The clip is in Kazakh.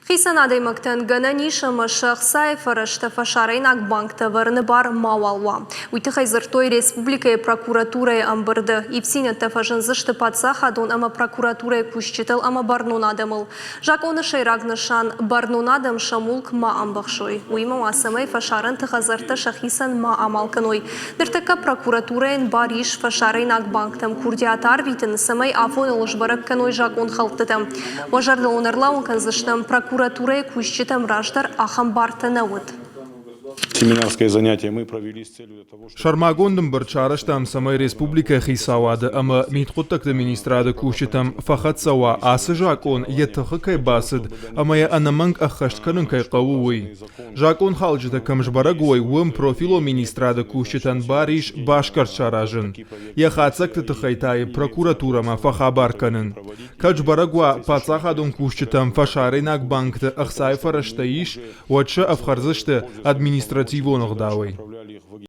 خیساناده مکتن گنانی شخصای فرشته فشارین اک بانک تورن بار ماوالوا. ویتخی زرتوی ریسپوبلیکای پراکوراتورای امبرده. ایبسین تفاجن زشت پادساخ دون اما پراکوراتورای کوشتل اما برنونادمل. جاک اون شیراگ نشان برنونادم شمولک ما امبخشوی. ویما واسمای فشارن تخزرت شخیسن ما عمل کنوی. در تک پراکوراتورای باریش فشارین اک بانک تم کوردیاتار ویتن سمای آفون لجبرک کنوی جاک اون خلطتم. وجرد اونرلاون کنزشتم прокуратурой кущитам раждар ахам бартанавуд. Семинарское занятие мы провели с целью того, чтобы... Шармагондым бірчарыштам самай республика хисавады, ама митхуттакты министрады кушитам фахат сава асы жакон еттіхы кай басыд, ама я анаманг ахаштканын кай қаууй. Жакон халжыда камжбарагой уым профило министрады кушитан бариш башкар чаражын. Я хацакты тыхайтай прокуратурама фахабарканын. Качбарагуа пацахадун кушитам фашаринак банкты ахсай фараштаиш, уатшы афхарзышты административон гдавай.